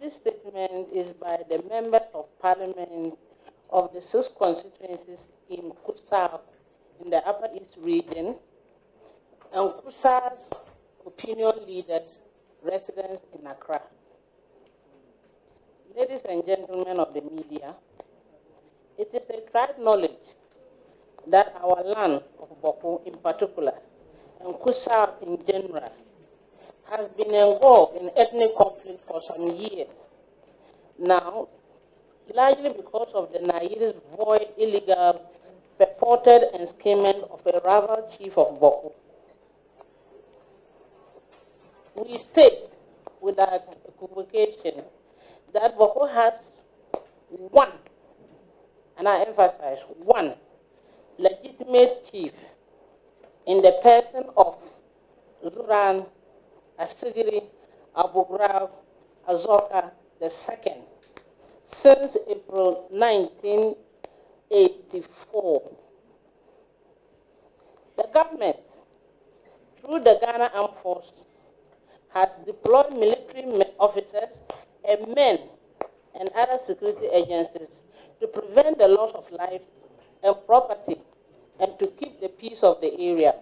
This statement is by the members of parliament of the 6 constituencies in Kusau in the Upper East region and Kusau's opinion leaders, residents in Accra. Ladies and gentlemen of the media, it is a tried knowledge that our land of Boko in particular, and Kusau in general, has been involved in ethnic conflict for some years now, largely because of the Nairobi's void, illegal, purported enslavement of a rival chief of Boko. We state without equivocation that Boko has one, and I emphasize one, legitimate chief in the person of Zuran Asigiri Abugrau Azoka II since April 1984. The government, through the Ghana Armed Forces, has deployed military officers and men and other security agencies to prevent the loss of life and property and to keep the peace of the area.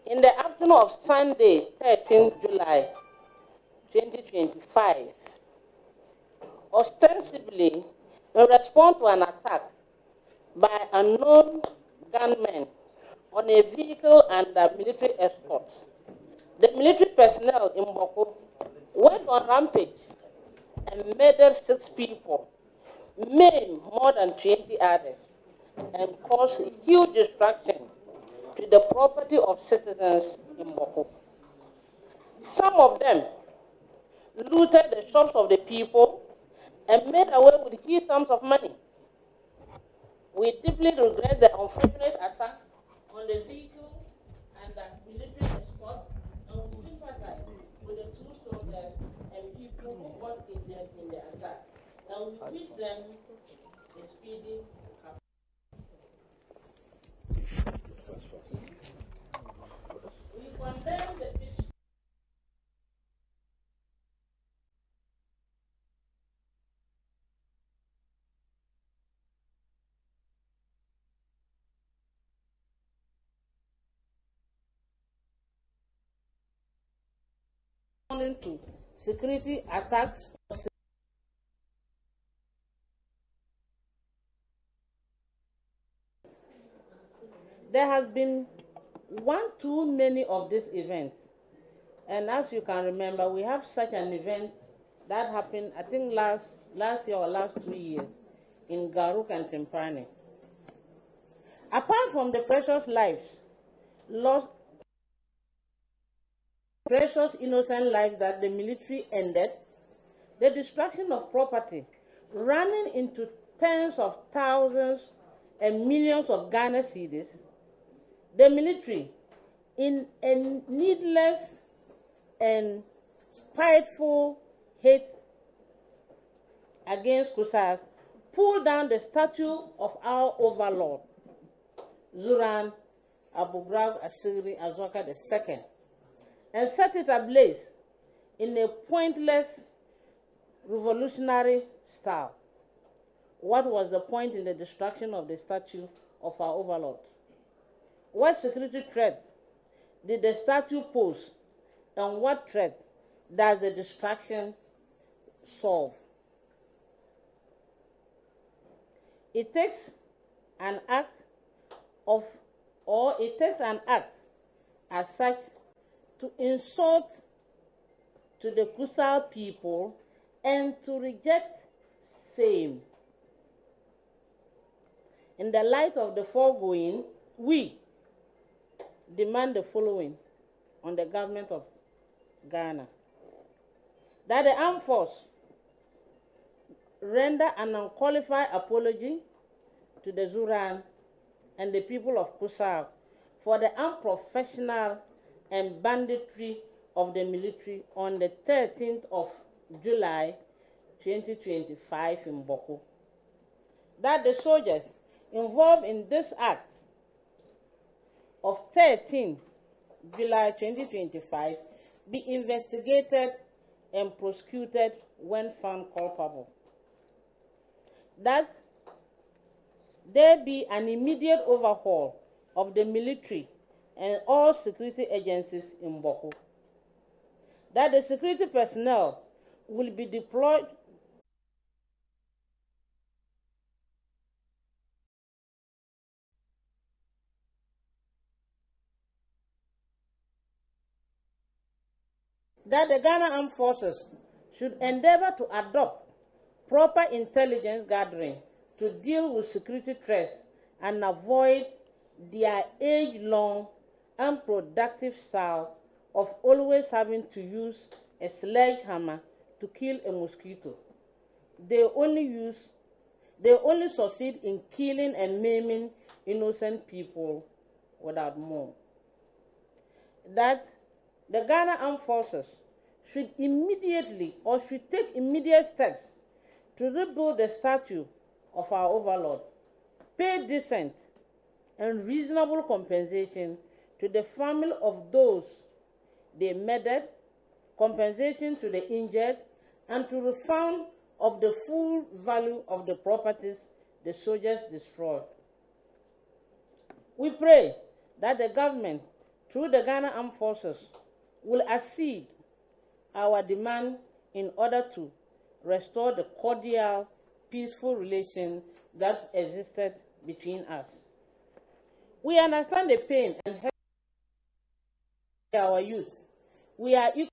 In the afternoon of Sunday, 13 July 2025, ostensibly in response to an attack by unknown gunmen on a vehicle under military escort, the military personnel in Boko went on rampage and murdered 6 people, maimed more than 20 others, and caused huge destruction to the property of citizens in Boko. Some of them looted the shops of the people and made away with huge sums of money. We deeply regret the unfortunate attack on the vehicle and the military escort, and we sympathize with the 2 soldiers and people who got injured in the attack, and we wish them a speedy recovery. We condemn the peace. To security attacks. There has been one too many of these events, and as you can remember, we have such an event that happened, I think last year or last 2 years in Garuk and Timpani. Apart from the precious lives lost, precious innocent lives that the military ended, the destruction of property running into tens of thousands and millions of Ghana cedis, the military, in a needless and spiteful hate against Kusas, pulled down the statue of our overlord, Zuran Abugrau Asiri Azoka II, and set it ablaze in a pointless revolutionary style. What was the point in the destruction of the statue of our overlord? What security threat did the statue pose, and what threat does the destruction solve? It takes an act as such to insult to the Kusau people and to reject same. In the light of the foregoing, we demand the following on the government of Ghana: that the armed force render an unqualified apology to the Zuran and the people of Kusau for the unprofessional and banditry of the military on the 13th of July 2025 in Boko. That the soldiers involved in this act of 13 July 2025 be investigated and prosecuted when found culpable. That there be an immediate overhaul of the military and all security agencies in Boko. That the security personnel will be deployed that the Ghana Armed Forces should endeavor to adopt proper intelligence gathering to deal with security threats and avoid their age-long, unproductive style of always having to use a sledgehammer to kill a mosquito. They only succeed in killing and maiming innocent people without more. That the Ghana Armed Forces should take immediate steps to rebuild the statue of our overlord, pay decent and reasonable compensation to the family of those they murdered, compensation to the injured, and to refund of the full value of the properties the soldiers destroyed. We pray that the government, through the Ghana Armed Forces, will accede our demand in order to restore the cordial, peaceful relation that existed between us. We understand the pain and hurt of our youth. We are equally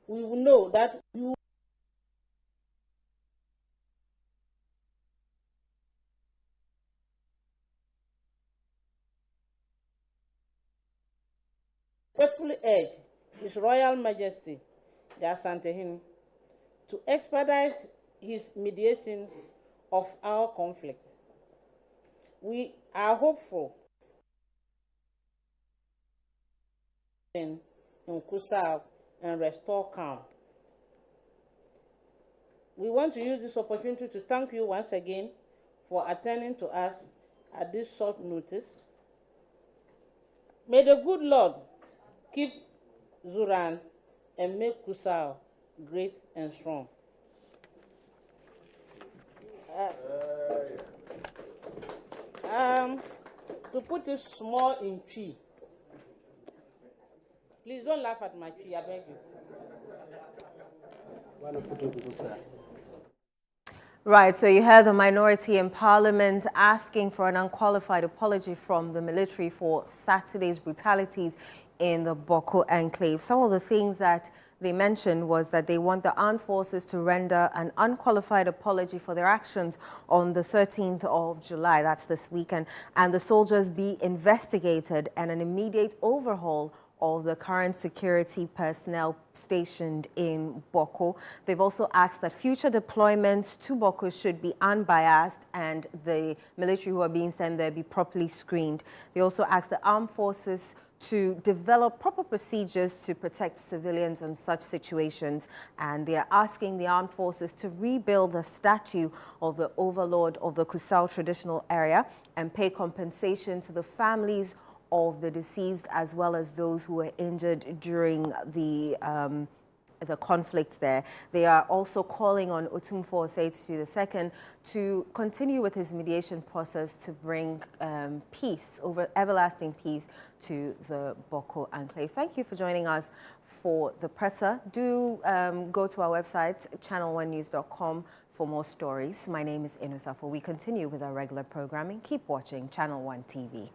we will know that you faithfully urge His Royal Majesty, the Asantehene, to expedite his mediation of our conflict. We are hopeful in Kusau and restore calm. We want to use this opportunity to thank you once again for attending to us at this short notice. May the good Lord keep Zuran and make Kusau great and strong. To put it small in tree. Please don't laugh at my tree, I beg you. Right, so you heard the minority in Parliament asking for an unqualified apology from the military for Saturday's brutalities in the Boko enclave. Some of the things that they mentioned was that they want the armed forces to render an unqualified apology for their actions on the 13th of July, that's this weekend, and the soldiers be investigated and an immediate overhaul of the current security personnel stationed in Boko. They've also asked that future deployments to Boko should be unbiased and the military who are being sent there be properly screened. They also asked the armed forces to develop proper procedures to protect civilians in such situations. And they are asking the armed forces to rebuild the statue of the overlord of the Kusau traditional area and pay compensation to the families of the deceased as well as those who were injured during the conflict there. They are also calling on Otumfuo Osei II to continue with his mediation process to bring peace, everlasting peace, to the Boko enclave. Thank you for joining us for the presser. Do go to our website, channel1news.com, for more stories. My name is Inusafo. We continue with our regular programming. Keep watching Channel 1 TV.